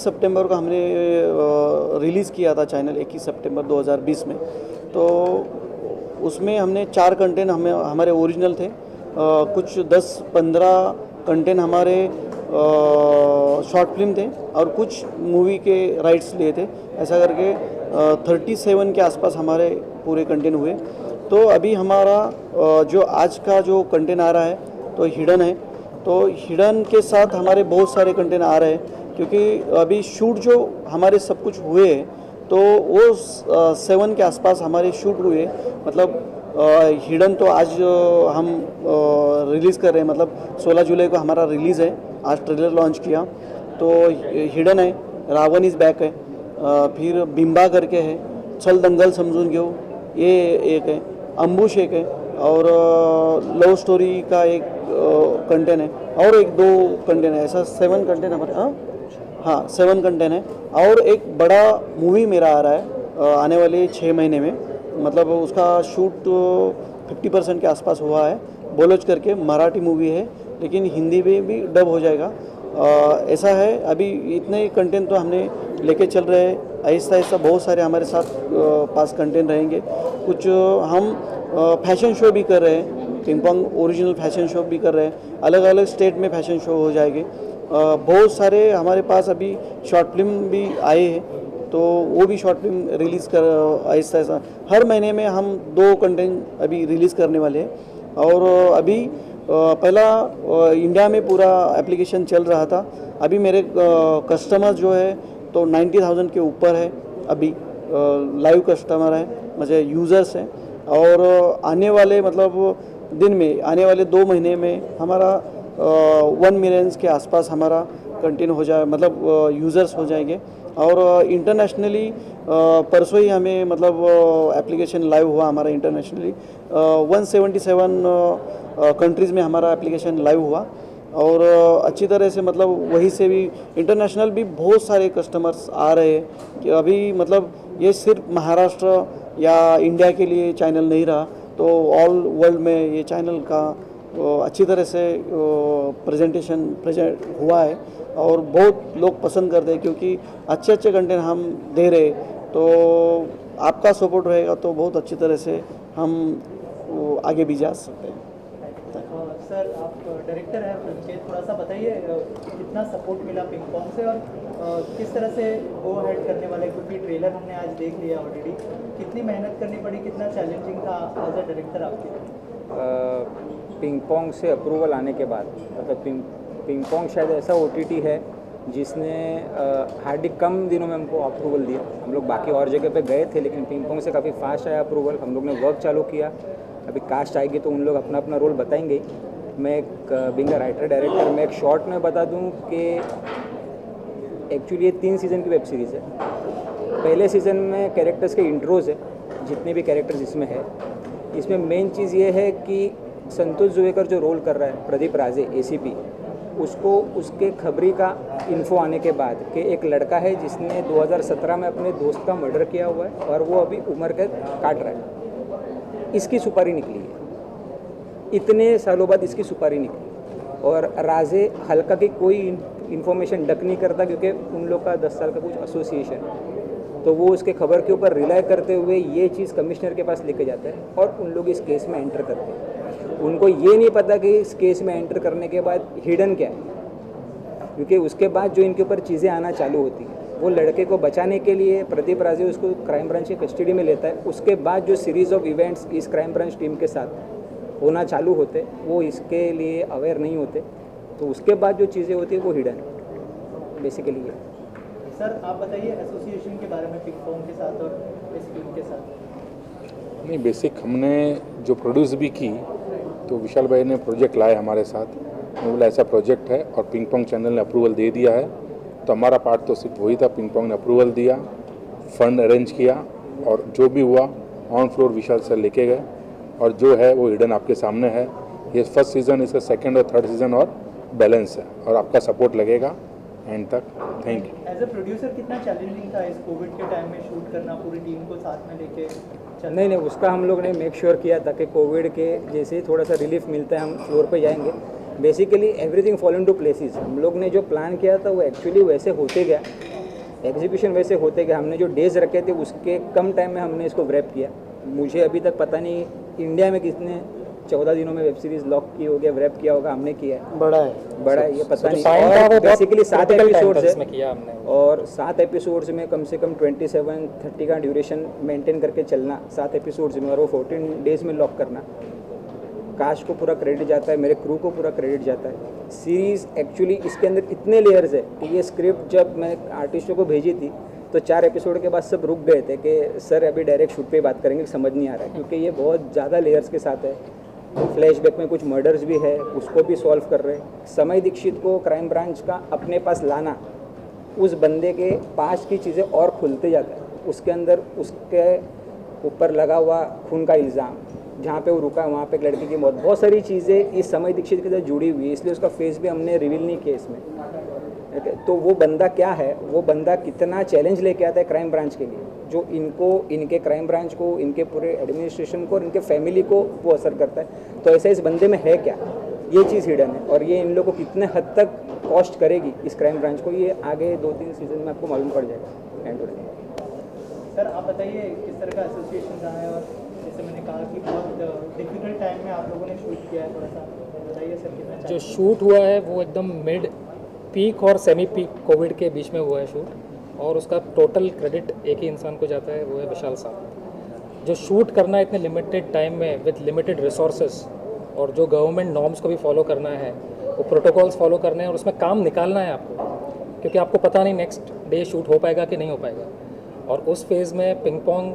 सितंबर को हमने रिलीज़ किया था चैनल, 21 सितंबर 2020 में। तो उसमें हमने 4 कंटेंट हमारे ओरिजिनल थे, कुछ 10-15 कंटेंट हमारे शॉर्ट फिल्म थे और कुछ मूवी के राइट्स लिए थे। ऐसा करके 37 के आसपास हमारे पूरे कंटेंट हुए। तो अभी हमारा जो आज का जो कंटेंट आ रहा है तो हिडन है। तो हिडन के साथ हमारे बहुत सारे कंटेंट आ रहे हैं, क्योंकि अभी शूट जो हमारे सब कुछ हुए तो वो 7 के आसपास हमारे शूट हुए। मतलब हिडन तो आज हम रिलीज़ कर रहे हैं, मतलब 16 जुलाई को हमारा रिलीज़ है। आज ट्रेलर लॉन्च किया। तो हिडन है, रावण इज़ बैक है, फिर बिंबा करके है, चल दंगल समझून घेऊ ये एक है, अम्बुश एक है, और लव स्टोरी का एक कंटेंट है, और एक 2 कंटेंट है। ऐसा 7 कंटेंट हमारे, हाँ 7 कंटेंट है। और एक बड़ा मूवी मेरा आ रहा है आने वाले 6 महीने में। मतलब उसका शूट 50% के आसपास हुआ है। बोलोच करके मराठी मूवी है, लेकिन हिंदी में भी डब हो जाएगा। ऐसा है, अभी इतने कंटेंट तो हमने लेके चल रहे हैं। आहिस्ता आहिस्ता बहुत सारे हमारे साथ पास कंटेंट रहेंगे। कुछ हम फैशन शो भी कर रहे हैं, ping pong original fashion show भी कर रहे हैं। अलग अलग स्टेट में फैशन शो हो जाएंगे। बहुत सारे हमारे पास अभी शॉर्ट फिल्म भी आए हैं, तो वो भी शॉर्ट फिल्म रिलीज़ कर आहिस्ता आहिस्ता हर महीने में हम 2 कंटेंट अभी रिलीज़ करने वाले हैं। और अभी पहला इंडिया में पूरा एप्लीकेशन चल रहा था। अभी मेरे कस्टमर जो है तो 90,000 के ऊपर है अभी, लाइव कस्टमर है, मुझे यूज़र्स हैं। और आने वाले मतलब दिन में, आने वाले 2 महीने में हमारा 1 मिलियंस के आसपास हमारा कंटेंट हो जाए, मतलब यूज़र्स हो जाएंगे। और इंटरनेशनली परसों ही हमें मतलब एप्लीकेशन लाइव हुआ हमारा इंटरनेशनली। 177 कंट्रीज़ में हमारा एप्लीकेशन लाइव हुआ। और अच्छी तरह से मतलब वहीं से भी इंटरनेशनल भी बहुत सारे कस्टमर्स आ रहे हैं कि अभी मतलब ये सिर्फ महाराष्ट्र या इंडिया के लिए चैनल नहीं रहा, तो ऑल वर्ल्ड में ये चैनल का अच्छी तरह से प्रेजेंट हुआ है। और बहुत लोग पसंद करते हैं, क्योंकि अच्छे अच्छे कंटेंट हम दे रहे। तो आपका सपोर्ट रहेगा तो बहुत अच्छी तरह से हम आगे भी जा सकते हैं। सर, आप डायरेक्टर हैं फिल्म के, थोड़ा सा बताइए कितना सपोर्ट मिला पिंग पोंग से, और किस तरह से गो हेड करने वाले, क्योंकि ट्रेलर हमने आज देख लिया ऑलरेडी। कितनी मेहनत करनी पड़ी, कितना चैलेंजिंग था एज अ डायरेक्टर आपके? पिंग पोंग से अप्रूवल आने के बाद, मतलब पिंग पोंग शायद ऐसा OTT है जिसने हार्डली कम दिनों में हमको अप्रूवल दिया। हम लोग बाकी और जगह पे गए थे, लेकिन पिंग पोंग से काफ़ी फास्ट आया अप्रूवल। हम लोग ने वर्क चालू किया। अभी कास्ट आएगी तो उन लोग अपना अपना रोल बताएंगे। मैं एक बिंग अ राइटर डायरेक्टर, मैं एक शॉर्ट में बता दूं कि एक्चुअली ये 3 सीज़न की वेब सीरीज़ है। पहले सीज़न में कैरेक्टर्स के इंट्रोज है, जितने भी कैरेक्टर्स इसमें है। इसमें मेन चीज़ ये है कि संतोष जुवेकर जो रोल कर रहा है प्रदीप राजे ACP, उसको उसके खबरी का इन्फो आने के बाद कि एक लड़का है जिसने 2017 में अपने दोस्त का मर्डर किया हुआ है और वो अभी उम्र कैद काट रहा है, इसकी सुपारी निकली है। इतने सालों बाद इसकी सुपारी निकली। और राजे हल्का की कोई इन्फॉर्मेशन डक नहीं करता, क्योंकि उन लोग का 10 साल का कुछ एसोसिएशन है। तो वो उसके खबर के ऊपर रिलाई करते हुए ये चीज़ कमिश्नर के पास लेके जाते हैं और उन लोग इस केस में एंटर करते हैं। उनको ये नहीं पता कि इस केस में एंटर करने के बाद हिडन क्या है, क्योंकि उसके बाद जो इनके ऊपर चीज़ें आना चालू होती हैं, वो लड़के को बचाने के लिए प्रदीप राजे उसको क्राइम ब्रांच की कस्टडी में लेता है। उसके बाद जो सीरीज़ ऑफ इवेंट्स इस क्राइम ब्रांच टीम के साथ होना चालू होते, वो इसके लिए अवेयर नहीं होते। तो उसके बाद जो चीज़ें होती है वो हिडन बेसिकली है। सर, आप बताइए एसोसिएशन के बारे में पिंग पोंग के साथ और इस फिल्म के साथ। नहीं, बेसिक हमने जो प्रोड्यूस भी की, तो विशाल भाई ने प्रोजेक्ट लाए हमारे साथ। मैं बोला ऐसा प्रोजेक्ट है और पिंग पोंग चैनल ने अप्रूवल दे दिया है, तो हमारा पार्ट तो सिर्फ वही था। पिंग पोंग ने अप्रूवल दिया, फंड अरेंज किया, और जो भी हुआ ऑन फ्लोर विशाल सर लेके गए। और जो है वो हिडन आपके सामने है। ये फर्स्ट सीज़न, इसका सेकंड और थर्ड सीज़न और बैलेंस है, और आपका सपोर्ट लगेगा एंड तक। Thank you. As a producer कितना चैलेंजिंग था इस कोविड के टाइम में शूट करना, पूरी टीम को साथ में लेके चलना? नहीं, उसका हम लोग ने मेक श्योर किया था कि कोविड के जैसे ही थोड़ा सा रिलीफ मिलता है हम फ्लोर पे जाएंगे। Basically everything fall into places. हम लोग ने जो प्लान किया था वो एक्चुअली वैसे होते गया। एग्जीक्यूशन वैसे होते कि हमने जो डेज रखे थे उसके कम टाइम में हमने इसको रैप किया। मुझे अभी तक पता नहीं इंडिया में किसने 14 दिनों में वेब सीरीज लॉक की होगी, रैप किया होगा, हमने किया है। बड़ा है ये पता नहीं। time था वो और बहुत बेसिकली 7 critical time था एपिसोड्स जिसमें है किया हमने। और 7 एपिसोड्स में कम से कम 27-30 का ड्यूरेशन मेंटेन करके चलना 7 एपिसोड्स में, और वो 14 डेज में लॉक करना। काश को पूरा क्रेडिट जाता है, मेरे क्रू को पूरा क्रेडिट जाता है। सीरीज़ एक्चुअली इसके अंदर इतने लेयर्स है कि ये स्क्रिप्ट जब मैं आर्टिस्टों को भेजी थी तो 4 एपिसोड के बाद सब रुक गए थे कि सर अभी डायरेक्ट शूट पे बात करेंगे, समझ नहीं आ रहा है, क्योंकि ये बहुत ज़्यादा लेयर्स के साथ है। फ्लैशबैक में कुछ मर्डर्स भी है, उसको भी सॉल्व कर रहे हैं। समय दीक्षित को क्राइम ब्रांच का अपने पास लाना, उस बंदे के पास की चीज़ें और खुलते जाता है। उसके अंदर उसके ऊपर लगा हुआ खून का इल्ज़ाम, जहाँ पे वो रुका है वहाँ पे एक लड़की की मौत, बहुत सारी चीज़ें इस समय दीक्षित के साथ जुड़ी हुई है, इसलिए उसका फेस भी हमने रिवील नहीं किया इसमें। तो वो बंदा क्या है, वो बंदा कितना चैलेंज लेके आता है क्राइम ब्रांच के लिए, जो इनको, इनके क्राइम ब्रांच को, इनके पूरे एडमिनिस्ट्रेशन को और इनके फैमिली को वो असर करता है। तो ऐसा इस बंदे में है क्या, ये चीज़ हिडन है, और ये इन लोगों को कितने हद तक कॉस्ट करेगी इस क्राइम ब्रांच को, ये आगे 2-3 सीजन में आपको मालूम पड़ जाएगा एंड टू एंड। सर आप बताइए किस तरह का एसोसिएशन रहा है, और जैसे मैंने कहा कि बहुत डिफिकल्ट टाइम में आप लोगों ने शूट किया है, थोड़ा सा बताइए सर कितना जो शूट हुआ है वो एकदम मिड पीक और सेमी पीक कोविड के बीच में हुआ है शूट, और उसका टोटल क्रेडिट एक ही इंसान को जाता है, वो है विशाल सावंत। जो शूट करना है इतने लिमिटेड टाइम में विद लिमिटेड रिसोर्सेज, और जो गवर्नमेंट नॉर्म्स को भी फॉलो करना है, वो प्रोटोकॉल्स फॉलो करने हैं, और उसमें काम निकालना है आपको, क्योंकि आपको पता नहीं नेक्स्ट डे शूट हो पाएगा कि नहीं हो पाएगा। और उस फेज़ में पिंग पोंग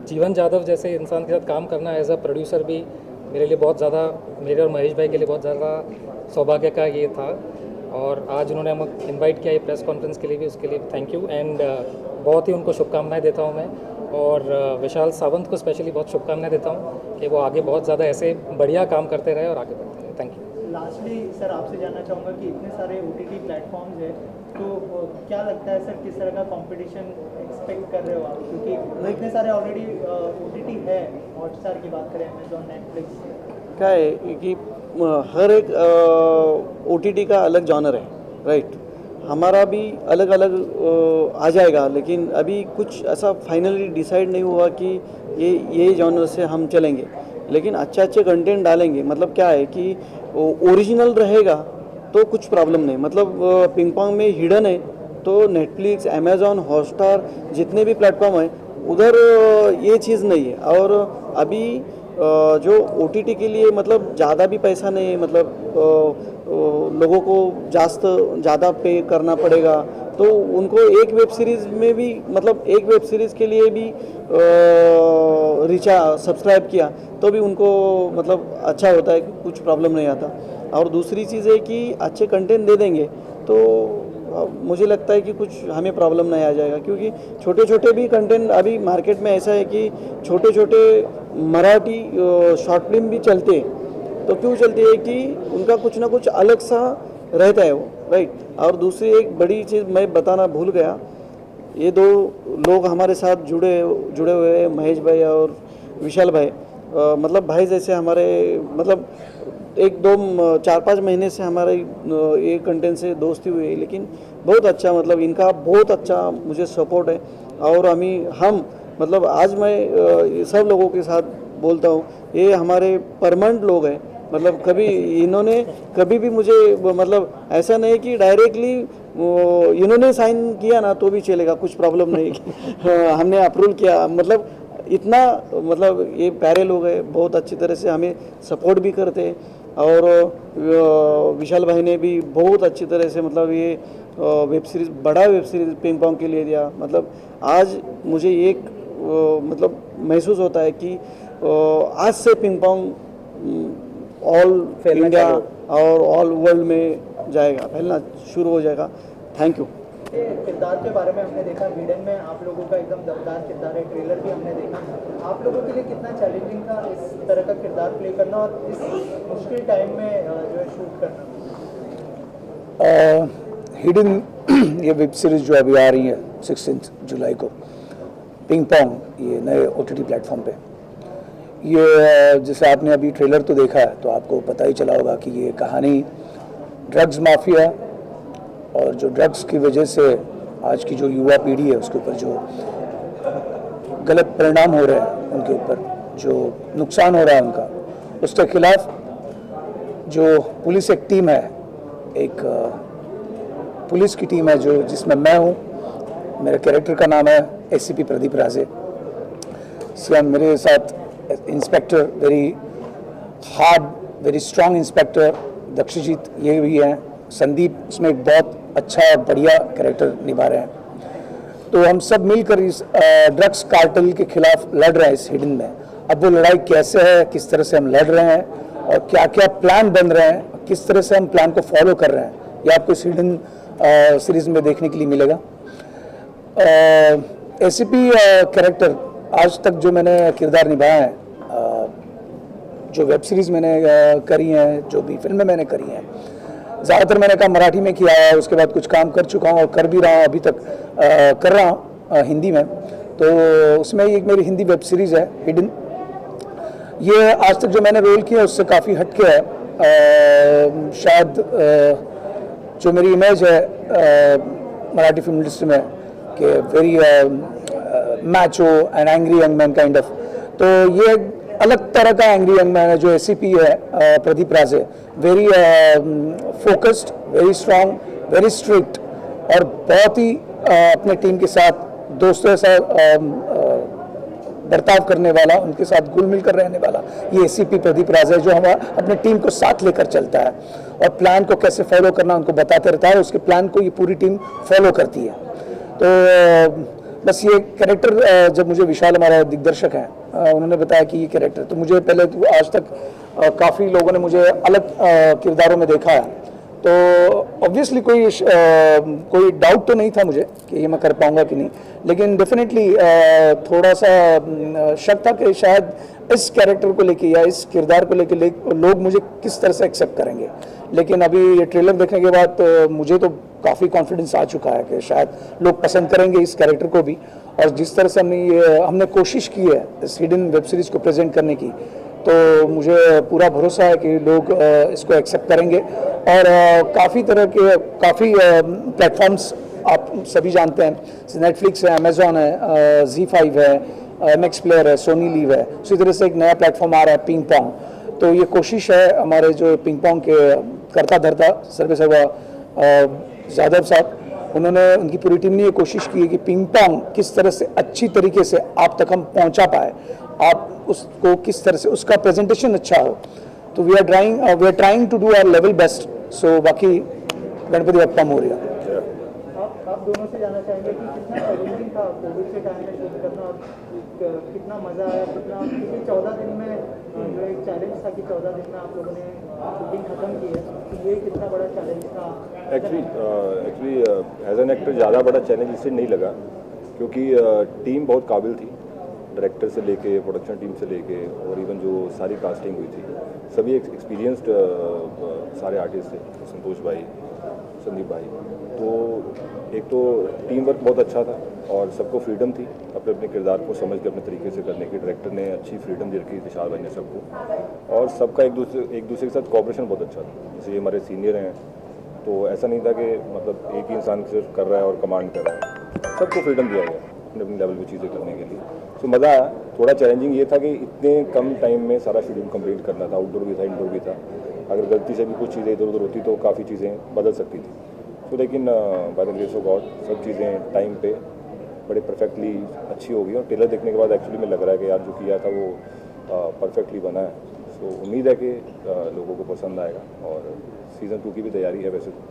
जीवन जादव जैसे इंसान के साथ काम करना एज अ प्रोड्यूसर भी मेरे लिए बहुत ज़्यादा, मेरे और महेश भाई के लिए बहुत ज़्यादा सौभाग्य का ये था। और आज उन्होंने हमें इनवाइट किया ये प्रेस कॉन्फ्रेंस के लिए भी, उसके लिए थैंक यू। एंड बहुत ही उनको शुभकामनाएं देता हूँ मैं, और विशाल सावंत को स्पेशली बहुत शुभकामनाएं देता हूँ कि वो आगे बहुत ज़्यादा ऐसे बढ़िया काम करते रहे और आगे बढ़ते रहे। Thank you. लास्टली सर आपसे जानना चाहूँगा कि इतने सारे OTT प्लेटफॉर्म्स है, तो क्या लगता है सर किस तरह का कंपटीशन एक्सपेक्ट कर रहे हो आप, क्योंकि इतने सारे ऑलरेडी OTT है, हॉटस्टार की बात करें, अमेजॉन, नेटफ्लिक्स, क्या है कि हर एक OTT का अलग जॉनर है, राइट। हमारा भी अलग अलग आ जाएगा, लेकिन अभी कुछ ऐसा फाइनली डिसाइड नहीं हुआ कि ये जॉनर से हम चलेंगे, लेकिन अच्छे कंटेंट डालेंगे। मतलब क्या है कि ओरिजिनल रहेगा तो कुछ प्रॉब्लम नहीं, मतलब पिंग पोंग में हिडन है तो नेटफ्लिक्स, अमेजॉन, हॉटस्टार जितने भी प्लेटफॉर्म है उधर ये चीज़ नहीं है। और अभी जो OTT के लिए मतलब ज़्यादा भी पैसा नहीं है, मतलब लोगों को ज़्यादा पे करना पड़ेगा, तो उनको एक वेब सीरीज़ में भी, मतलब एक वेब सीरीज़ के लिए भी सब्सक्राइब किया तो भी उनको मतलब अच्छा होता है, कुछ प्रॉब्लम नहीं आता। और दूसरी चीज़ है कि अच्छे कंटेंट दे देंगे तो मुझे लगता है कि कुछ हमें प्रॉब्लम नहीं आ जाएगा, क्योंकि छोटे छोटे भी कंटेंट अभी मार्केट में ऐसा है कि छोटे छोटे मराठी शॉर्ट फिल्म भी चलते हैं। तो क्यों चलते हैं कि उनका कुछ ना कुछ अलग सा रहता है वो, राइट। और दूसरी एक बड़ी चीज़ मैं बताना भूल गया, ये 2 लोग हमारे साथ जुड़े हुए हैं, महेश भाई और विशाल भाई। मतलब भाई जैसे हमारे, मतलब 1-2-4-5 महीने से हमारे ये कंटेंट से दोस्ती हुई है, लेकिन बहुत अच्छा, मतलब इनका बहुत अच्छा मुझे सपोर्ट है। और हम मतलब आज मैं सब लोगों के साथ बोलता हूँ, ये हमारे परमानेंट लोग हैं। मतलब कभी इन्होंने कभी भी मुझे, मतलब ऐसा नहीं कि डायरेक्टली इन्होंने साइन किया ना तो भी चलेगा, कुछ प्रॉब्लम नहीं हमने अप्रूव किया, मतलब इतना, मतलब ये प्यारे लोग हैं, बहुत अच्छी तरह से हमें सपोर्ट भी करते हैं। और विशाल भाई ने भी बहुत अच्छी तरह से, मतलब ये वेब सीरीज़, बड़ा वेब सीरीज़ पिंग पोंग के लिए दिया। मतलब आज मुझे एक मतलब महसूस होता है कि आज से पिंग पोंग ऑल इंडिया और ऑल वर्ल्ड में जाएगा, फैलना शुरू हो जाएगा। Thank you. किरदार के बारे में हमने देखा, विलन में आप लोगों का एकदम दमदार किरदार है, ट्रेलर भी हमने देखा। आप लोगों के लिए कितना चैलेंजिंग था इस तरह का किरदार प्ले करना और इस मुश्किल टाइम में जो है शूट करना? हिडन ये वेब सीरीज़ जो अभी आ रही है 16 जुलाई को, पिंग पोंग, ये नए OTT प्लेटफॉर्म पे, ये जैसे आपने अभी ट्रेलर तो देखा है तो आपको पता ही चला होगा कि ये कहानी ड्रग्स माफिया और जो ड्रग्स की वजह से आज की जो युवा पीढ़ी है उसके ऊपर जो गलत परिणाम हो रहे हैं, उनके ऊपर जो नुकसान हो रहा है उनका, उसके खिलाफ जो पुलिस एक टीम है, एक पुलिस की टीम है जो जिसमें मैं हूँ, मेरे कैरेक्टर का नाम है एसीपी प्रदीप राजे। मेरे साथ inspector very hard very strong inspector Dakshjeet ये भी हैं, संदीप उसमें एक बहुत अच्छा बढ़िया कैरेक्टर निभा रहे हैं। तो हम सब मिलकर इस ड्रग्स कार्टेल के खिलाफ लड़ रहे हैं इस हिडन में। अब वो लड़ाई कैसे है, किस तरह से हम लड़ रहे हैं और क्या क्या प्लान बन रहे हैं, किस तरह से हम प्लान को फॉलो कर रहे हैं, ये आपको इस हिडन सीरीज में देखने के लिए मिलेगा। एसीपी कैरेक्टर आज तक जो मैंने किरदार निभाया है, जो वेब सीरीज़ मैंने करी हैं, जो भी फिल्में मैंने करी हैं, ज़्यादातर मैंने काम मराठी में किया है, उसके बाद कुछ काम कर चुका हूँ और कर भी रहा हूँ, अभी तक कर रहा हूँ हिंदी में। तो उसमें एक मेरी हिंदी वेब सीरीज़ है हिडन। ये आज तक जो मैंने रोल किया उससे काफ़ी हटके है। शायद जो मेरी इमेज है मराठी फिल्म इंडस्ट्री में कि very Macho and angry young man kind of, तो ये अलग तरह का एंग्री यंग मैन है जो एसीपी है Pradeep Raje. Very focused, very strong, very strict और बहुत ही अपने टीम के साथ दोस्तों के साथ बर्ताव करने वाला, उनके साथ घुल मिल कर रहने वाला ये एसीपी प्रदीप राजे है, जो हमारा अपने टीम को साथ लेकर चलता है और प्लान को कैसे फॉलो करना उनको बताते रहता है। उसके प्लान को ये पूरी टीम फॉलो करती है। तो बस ये कैरेक्टर जब मुझे विशाल हमारा दिग्दर्शक हैं उन्होंने बताया कि ये कैरेक्टर, तो मुझे पहले तो आज तक काफ़ी लोगों ने मुझे अलग किरदारों में देखा है, तो ऑब्वियसली कोई डाउट तो नहीं था मुझे कि ये मैं कर पाऊंगा कि नहीं, लेकिन डेफिनेटली थोड़ा सा शक था कि शायद इस कैरेक्टर को लेके या इस किरदार को लेके लोग मुझे किस तरह से एक्सेप्ट करेंगे। लेकिन अभी ये ट्रेलर देखने के बाद तो मुझे तो काफ़ी कॉन्फिडेंस आ चुका है कि शायद लोग पसंद करेंगे इस कैरेक्टर को भी। और जिस तरह से हमने कोशिश की है इस हिडन वेब सीरीज़ को प्रेजेंट करने की, तो मुझे पूरा भरोसा है कि लोग इसको एक्सेप्ट करेंगे। और काफ़ी तरह के काफ़ी प्लेटफॉर्म्स आप सभी जानते हैं, नेटफ्लिक्स है, अमेजॉन है, ZEE5 है, MX प्लेयर है, सोनी लीव है, उसी तरह से एक नया प्लेटफॉर्म आ रहा है पिंग पोंग। तो ये कोशिश है हमारे जो पिंग पोंग के करता धरता सर्वे सर्वा यादव साहब, उन्होंने उनकी पूरी टीम ने ये कोशिश की है कि पिंग पोंग किस तरह से अच्छी तरीके से आप तक हम पहुंचा पाए, आप उसको किस तरह से उसका प्रेजेंटेशन अच्छा हो। तो we are trying to do our level best. So बाकी गणपति बप्पा मोरया। आप दोनों से जानना चाहेंगे कि कितना चैलेंजिंग था कोविड के टाइम में शूट करना और कितना मज़ा आया, कितना, क्योंकि 14 दिन में जो एक चैलेंज था कि 14 दिन में आप लोगों ने शूटिंग खत्म की है, तो ये कितना बड़ा चैलेंज था? एक्चुअली एज एन एक्टर ज़्यादा बड़ा चैलेंज इससे नहीं लगा, क्योंकि टीम बहुत काबिल थी, डायरेक्टर से लेके प्रोडक्शन टीम से लेके और इवन जो सारी कास्टिंग हुई थी सभी एक्सपीरियंस्ड सारे आर्टिस्ट थे, संतोष भाई, संदीप भाई। तो एक तो टीम वर्क बहुत अच्छा था और सबको फ्रीडम थी अपने अपने किरदार को समझ के अपने तरीके से करने की। डायरेक्टर ने अच्छी फ्रीडम दे रखी थी विशाल भाई ने सबको, और सबका एक दूसरे के साथ कोऑपरेशन बहुत अच्छा था। जैसे ये हमारे सीनियर हैं, तो ऐसा नहीं था कि मतलब एक ही इंसान सिर्फ कर रहा है और कमांड कर रहा है, सबको फ्रीडम दिया गया अपने अपने लेवल पे चीज़ें करने के लिए। तो मज़ा आया। थोड़ा चैलेंजिंग ये था कि इतने कम टाइम में सारा शेड्यूल कंप्लीट करना था, आउटडोर भी था, इंडोर भी था। अगर गलती से भी कुछ चीज़ें इधर उधर होती तो काफ़ी चीज़ें बदल सकती थी। तो लेकिन by the grace of God सब चीज़ें टाइम पे बड़े परफेक्टली अच्छी हो गई। और ट्रेलर देखने के बाद एक्चुअली में लग रहा है कि यार जो किया था वो परफेक्टली बना है। सो उम्मीद है कि लोगों को पसंद आएगा। और सीज़न 2 की भी तैयारी है वैसे तो।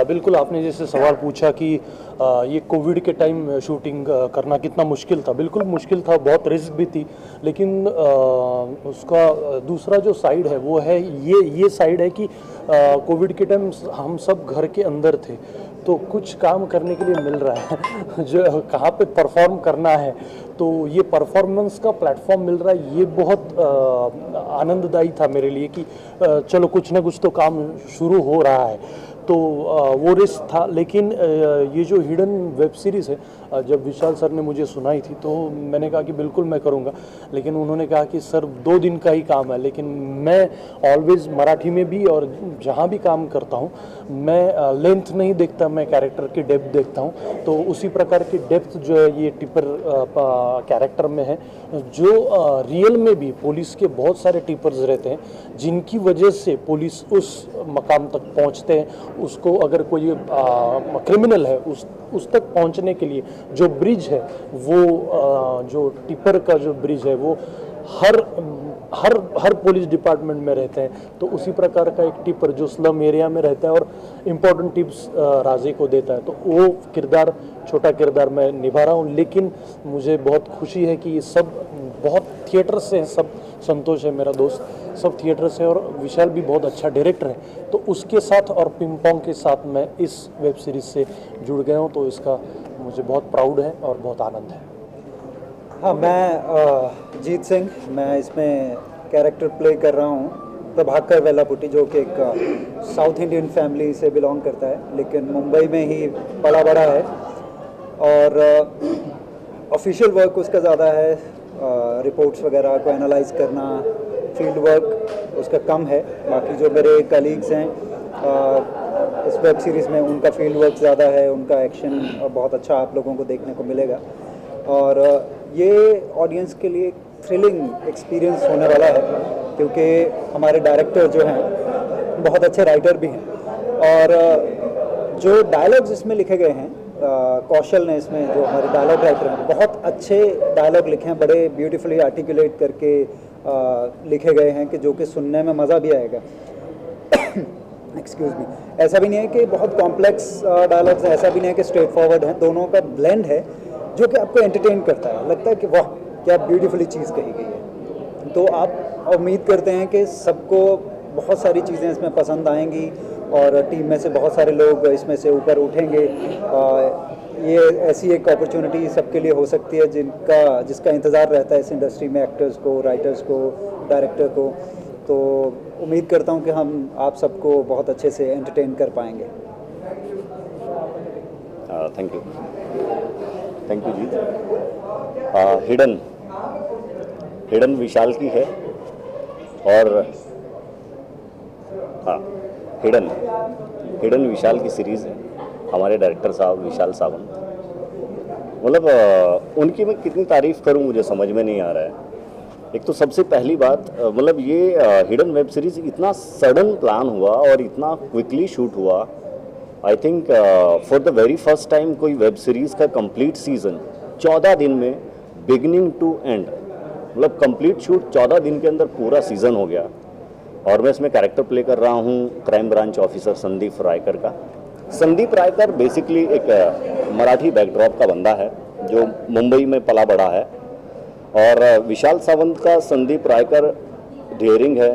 बिल्कुल, आपने जैसे सवाल पूछा कि ये कोविड के टाइम शूटिंग करना कितना मुश्किल था। बिल्कुल मुश्किल था, बहुत रिस्क भी थी, लेकिन उसका दूसरा जो साइड है वो है ये साइड है कि कोविड के टाइम हम सब घर के अंदर थे, तो कुछ काम करने के लिए मिल रहा है जो कहाँ पे परफॉर्म करना है, तो ये परफॉर्मेंस का प्लेटफॉर्म मिल रहा है। ये बहुत आनंददायी था मेरे लिए कि चलो कुछ ना कुछ तो काम शुरू हो रहा है। तो वो रिस्क था, लेकिन ये जो हिडन वेब सीरीज़ है जब विशाल सर ने मुझे सुनाई थी तो मैंने कहा कि बिल्कुल मैं करूँगा, लेकिन उन्होंने कहा कि सर 2 दिन का ही काम है। लेकिन मैं ऑलवेज़ मराठी में भी और जहाँ भी काम करता हूँ मैं लेंथ नहीं देखता, मैं कैरेक्टर की डेप्थ देखता हूँ। तो उसी प्रकार की डेप्थ जो है ये टिपर कैरेक्टर में है, जो रियल में भी पुलिस के बहुत सारे टिपर्स रहते हैं जिनकी वजह से पुलिस उस मकाम तक पहुंचते हैं। उसको अगर कोई क्रिमिनल है उस तक पहुंचने के लिए जो ब्रिज है वो जो टिपर का जो ब्रिज है वो हर पुलिस डिपार्टमेंट में रहते हैं। तो उसी प्रकार का एक टिपर जो स्लम एरिया में रहता है और इम्पोर्टेंट टिप्स राजी को देता है, तो वो किरदार छोटा किरदार मैं निभा रहा हूँ। लेकिन मुझे बहुत खुशी है कि ये सब बहुत थिएटर से हैं, सब संतोष है मेरा दोस्त, सब थिएटर से, और विशाल भी बहुत अच्छा डायरेक्टर है। तो उसके साथ और पिंगपोंग के साथ मैं इस वेब सीरीज़ से जुड़ गया हूँ, तो इसका मुझे बहुत प्राउड है और बहुत आनंद है। हाँ, मैं जीत सिंह, मैं इसमें कैरेक्टर प्ले कर रहा हूँ प्रभाकर वेलापुटी, जो कि एक साउथ इंडियन फैमिली से बिलोंग करता है लेकिन मुंबई में ही पला बड़ा है। और ऑफिशियल वर्क उसका ज़्यादा है, रिपोर्ट्स वगैरह को एनालाइज करना, फील्ड वर्क उसका कम है। बाकी जो मेरे कलीग्स हैं इस वेब सीरीज़ में उनका फील्ड वर्क ज़्यादा है, उनका एक्शन बहुत अच्छा आप लोगों को देखने को मिलेगा। और ये ऑडियंस के लिए थ्रिलिंग एक्सपीरियंस होने वाला है, क्योंकि हमारे डायरेक्टर जो हैं बहुत अच्छे राइटर भी हैं। और जो डायलॉग्स इसमें लिखे गए हैं, कौशल ने इसमें जो हमारे डायलॉग राइटर हैं बहुत अच्छे डायलॉग लिखे हैं, बड़े ब्यूटीफुली आर्टिकुलेट करके लिखे गए हैं कि जो कि सुनने में मज़ा भी आएगा। Excuse me. ऐसा भी नहीं है कि बहुत कॉम्प्लेक्स डायलॉग्स हैं, ऐसा भी नहीं है कि स्ट्रेट फॉरवर्ड हैं, दोनों का ब्लेंड है जो कि आपको एंटरटेन करता है, लगता है कि वाह क्या ब्यूटीफुली चीज़ कही गई है। तो आप उम्मीद करते हैं कि सबको बहुत सारी चीज़ें इसमें पसंद आएंगी और टीम में से बहुत सारे लोग इसमें से ऊपर उठेंगे। ये ऐसी एक अपॉर्चुनिटी सबके लिए हो सकती है जिसका इंतज़ार रहता है इस इंडस्ट्री में, एक्टर्स को, राइटर्स को, डायरेक्टर को। तो उम्मीद करता हूँ कि हम आप सबको बहुत अच्छे से एंटरटेन कर पाएंगे। थैंक यू जी। हिडन विशाल की है, और हाँ, हिडन विशाल की सीरीज़ है। हमारे डायरेक्टर साहब विशाल सावंत, मतलब उनकी मैं कितनी तारीफ़ करूं मुझे समझ में नहीं आ रहा है। एक तो सबसे पहली बात, मतलब ये हिडन वेब सीरीज़ इतना सडन प्लान हुआ और इतना क्विकली शूट हुआ। I think for the very first time कोई वेब सीरीज़ का कंप्लीट सीज़न 14 दिन में बिगिनिंग टू एंड, मतलब कंप्लीट शूट 14 दिन के अंदर पूरा सीज़न हो गया। और मैं इसमें कैरेक्टर प्ले कर रहा हूँ crime branch officer Sandeep Raikar का। संदीप रायकर बेसिकली एक मराठी बैकड्रॉप का बंदा है जो मुंबई में पला बड़ा है, और विशाल सावंत का संदीप रायकर डेयरिंग है,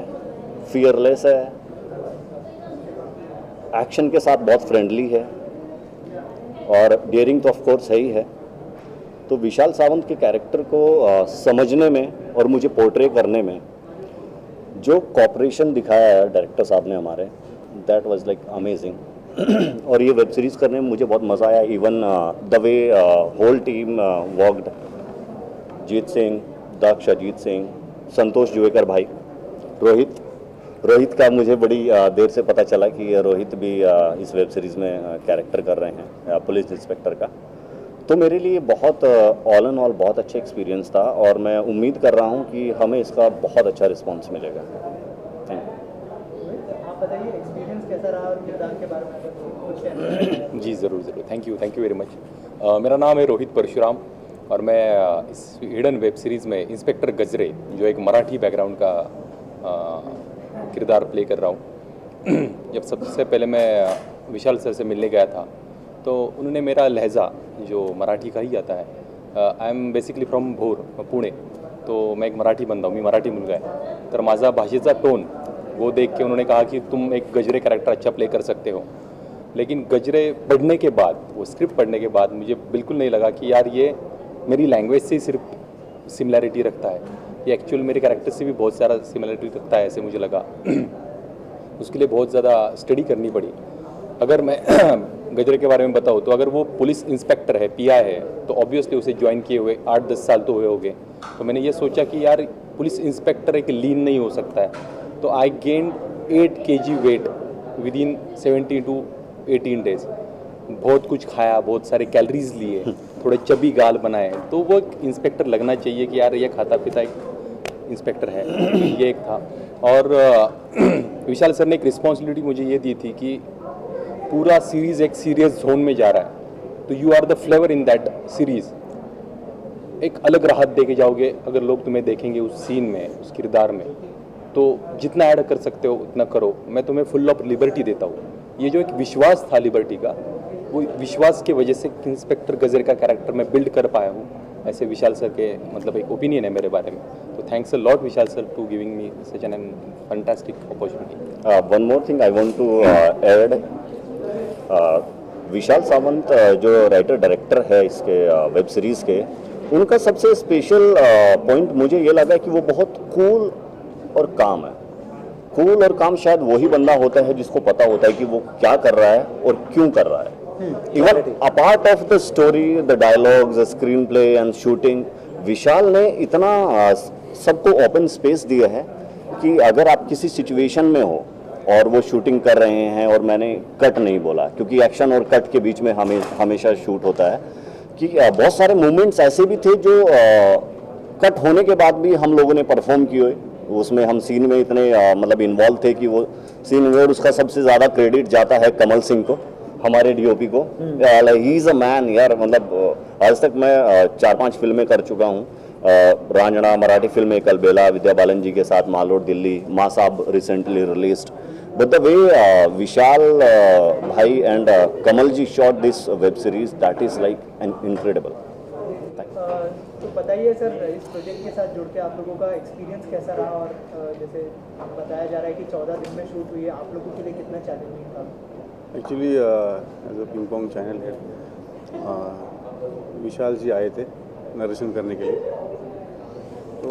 फियरलेस है, एक्शन के साथ बहुत फ्रेंडली है, और डेयरिंग तो ऑफ कोर्स है ही है। तो विशाल सावंत के कैरेक्टर को समझने में और मुझे पोर्ट्रे करने में जो कॉपरेशन दिखाया है डायरेक्टर साहब ने हमारे, दैट वाज लाइक अमेजिंग। और ये वेब सीरीज़ करने में मुझे बहुत मज़ा आया। Even the way whole team worked, Jeet Singh, Daksh, Ajeet Singh, Santosh Juvekar bhai, Rohit का मुझे बड़ी देर से पता चला कि रोहित भी इस वेब सीरीज़ में कैरेक्टर कर रहे हैं पुलिस इंस्पेक्टर का। तो मेरे लिए बहुत ऑल एंड ऑल बहुत अच्छा एक्सपीरियंस था, और मैं उम्मीद कर रहा हूँ कि हमें इसका बहुत अच्छा रिस्पॉन्स मिलेगा। Thank you. आप बताइए एक्सपीरियंस कैसा रहा और किरदार के बारे में कुछ कहना है? जी ज़रूर, थैंक यू वेरी मच। मेरा नाम है रोहित परशुराम, और मैं इस हिडन वेब सीरीज़ में इंस्पेक्टर गजरे, जो एक मराठी बैकग्राउंड का किरदार प्ले कर रहा हूँ। जब सबसे पहले मैं विशाल सर से मिलने गया था तो उन्होंने मेरा लहजा जो मराठी का ही आता है, आई एम बेसिकली फ्रॉम भोर पुणे, तो मैं एक मराठी बंदा हूँ, मी मराठी मुलगा आहे, तर माझा भाषेचा टोन वो देख के उन्होंने कहा कि तुम एक गजरे कैरेक्टर अच्छा प्ले कर सकते हो। लेकिन गजरे पढ़ने के बाद, वो स्क्रिप्ट पढ़ने के बाद मुझे बिल्कुल नहीं लगा कि यार ये मेरी लैंग्वेज से सिर्फ सिमिलैरिटी रखता है, ये एक्चुअल मेरे कैरेक्टर से भी बहुत सारा सिमिलैरिटी रखता है, ऐसे मुझे लगा। उसके लिए बहुत ज़्यादा स्टडी करनी पड़ी। अगर मैं गजरे के बारे में बताऊँ तो अगर वो पुलिस इंस्पेक्टर है, पीआई है, तो ऑब्वियसली उसे ज्वाइन किए हुए 8-10 साल तो हुए होंगे। तो मैंने ये सोचा कि यार पुलिस इंस्पेक्टर एक लीन नहीं हो सकता है, तो I gain 8 kg weight within 17 to 18 days. बहुत कुछ खाया, बहुत सारे कैलोरीज लिए, थोड़े चबी गाल बनाए, तो वो एक इंस्पेक्टर लगना चाहिए कि यार ये खाता पीता एक इंस्पेक्टर है। ये एक था। और विशाल सर ने एक रिस्पॉन्सिबिलिटी मुझे ये दी थी कि पूरा सीरीज़ एक सीरियस जोन में जा रहा है, तो you are the flavour in that series. एक अलग राहत दे के जाओगे अगर लोग तुम्हें देखेंगे उस सीन में, उस किरदार में, तो जितना ऐड कर सकते हो उतना करो। मैं तुम्हें फुल ऑफ लिबर्टी देता हूँ। ये जो एक विश्वास था लिबर्टी का, वो विश्वास की वजह से इंस्पेक्टर गजर का कैरेक्टर मैं बिल्ड कर पाया हूँ। ऐसे विशाल सर के मतलब एक ओपिनियन है मेरे बारे में। तो thanks a lot Vishal sir to giving me such an fantastic opportunity. One more thing I want to add, Vishal Sawant जो राइटर डायरेक्टर है इसके वेब सीरीज़ के, उनका सबसे स्पेशल पॉइंट मुझे ये लगा कि वो बहुत कूल और काम है। कूल और काम शायद वही बंदा होता है जिसको पता होता है कि वो क्या कर रहा है और क्यों कर रहा है। Even apart of the story, the dialogues, the screenplay and shooting, Vishal ने इतना सबको ओपन स्पेस दिया है कि अगर आप किसी सिचुएशन में हो और वो शूटिंग कर रहे हैं, और मैंने कट नहीं बोला क्योंकि एक्शन और कट के बीच में हमेशा शूट होता है, कि बहुत सारे मोमेंट्स ऐसे भी थे जो कट होने के बाद भी हम लोगों ने परफॉर्म किए। उसमें हम सीन में इतने मतलब इन्वॉल्व थे कि वो सीन में, और उसका सबसे ज़्यादा क्रेडिट जाता है कमल सिंह को, हमारे डीओपी को। ही इज़ अ मैन यार। मतलब आज तक मैं 4-5 फिल्में कर चुका हूँ, रांझना मराठी फिल्म में, कलबेला विद्या बालन जी के साथ, मालोड दिल्ली, माँ साहब recently released. But the way Vishal bhai and Kamal ji shot this web series, that is like an incredible. तो बताइए सर, इस प्रोजेक्ट के साथ जुड़ के आप लोगों का एक्सपीरियंस कैसा रहा, और जैसे बताया जा रहा है कि 14 दिन में शूट हुई है, आप लोगों के लिए कितना चैलेंजिंग था? Actually as a ping pong channel है, विशाल जी आए थे नरेशन करने के लिए। तो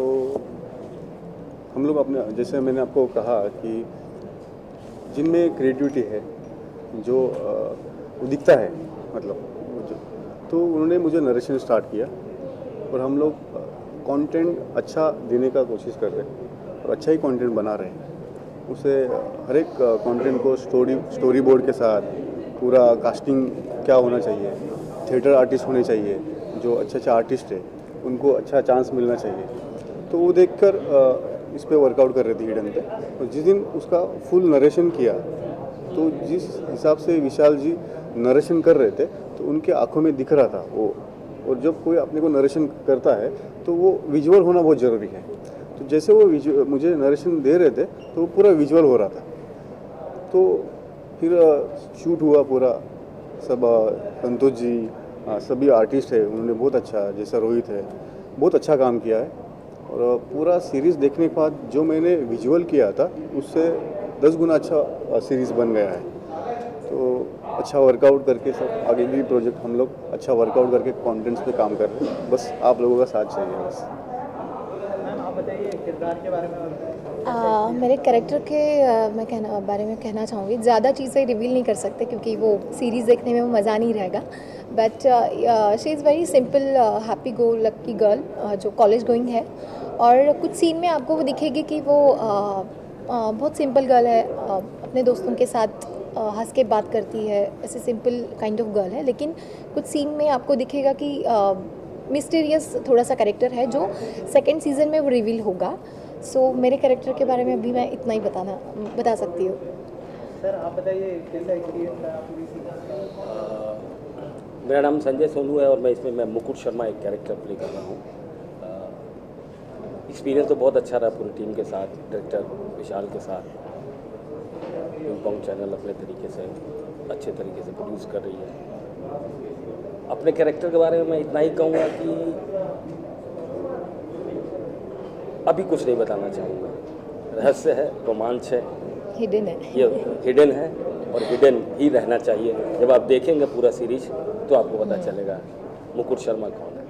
हम लोग अपने, जैसे मैंने आपको कहा कि जिनमें क्रिएटिविटी है, जो दिखता है मतलब, तो उन्होंने मुझे नरेशन स्टार्ट किया, और हम लोग कंटेंट अच्छा देने का कोशिश कर रहे हैं और अच्छा ही कंटेंट बना रहे हैं। उसे हर एक कंटेंट को स्टोरी बोर्ड के साथ पूरा कास्टिंग क्या होना चाहिए, थिएटर आर्टिस्ट होने चाहिए, जो अच्छे आर्टिस्ट है उनको अच्छा चांस मिलना चाहिए। तो वो देखकर इस पे वर्कआउट कर रहे थे हिडन पे, और जिस दिन उसका फुल नरेशन किया, तो जिस हिसाब से विशाल जी नरेशन कर रहे थे, तो उनके आंखों में दिख रहा था वो। और जब कोई अपने को नरेशन करता है तो वो विजुअल होना बहुत ज़रूरी है। तो जैसे वो मुझे नरेशन दे रहे थे, तो वो पूरा विजुअल हो रहा था। तो फिर शूट हुआ पूरा, सब संतोष जी, सभी आर्टिस्ट है, उन्होंने बहुत अच्छा, जैसा रोहित है, बहुत अच्छा काम किया है। और पूरा सीरीज़ देखने के बाद जो मैंने विजुअल किया था, उससे 10 गुना अच्छा सीरीज़ बन गया है। तो अच्छा वर्कआउट करके सब आगे भी प्रोजेक्ट हम लोग अच्छा वर्कआउट करके कॉन्टेंट्स पे काम कर रहे हैं। बस आप लोगों का साथ चाहिए बस। मैम आप बताइए किरदार के बारे में। मेरे कैरेक्टर के बारे में कहना चाहूँगी, ज़्यादा चीज़ें रिवील नहीं कर सकते क्योंकि वो सीरीज़ देखने में वो मज़ा नहीं रहेगा। But she is very simple happy go lucky girl जो कॉलेज गोइंग है, और कुछ सीन में आपको वो दिखेगी कि वो बहुत सिंपल गर्ल है, अपने दोस्तों के साथ हंस के बात करती है, ऐसे सिंपल काइंड ऑफ गर्ल है। लेकिन कुछ सीन में आपको दिखेगा कि मिस्टीरियस थोड़ा सा कैरेक्टर है जो सेकेंड सीज़न में वो रिवील होगा। सो मेरे कैरेक्टर के बारे में अभी मैं इतना ही बता सकती हूँ। सर आप बताइए कैसा एक्सपीरियंस रहा पूरी सीरीज? मेरा नाम संजय सोनू है और मैं मुकुट शर्मा एक कैरेक्टर प्ले कर रहा हूँ। एक्सपीरियंस तो बहुत अच्छा रहा पूरी टीम के साथ, डायरेक्टर विशाल के साथ। पिंग पोंग चैनल अपने तरीके से अच्छे तरीके से प्रोड्यूस कर रही है। अपने कैरेक्टर के बारे में मैं इतना ही कहूँगा कि अभी कुछ नहीं बताना चाहूँगा। रहस्य है, रोमांच है, हिडन है, ये हिडन है और हिडन ही रहना चाहिए। जब आप देखेंगे पूरा सीरीज तो आपको पता चलेगा मुकुट शर्मा कौन है।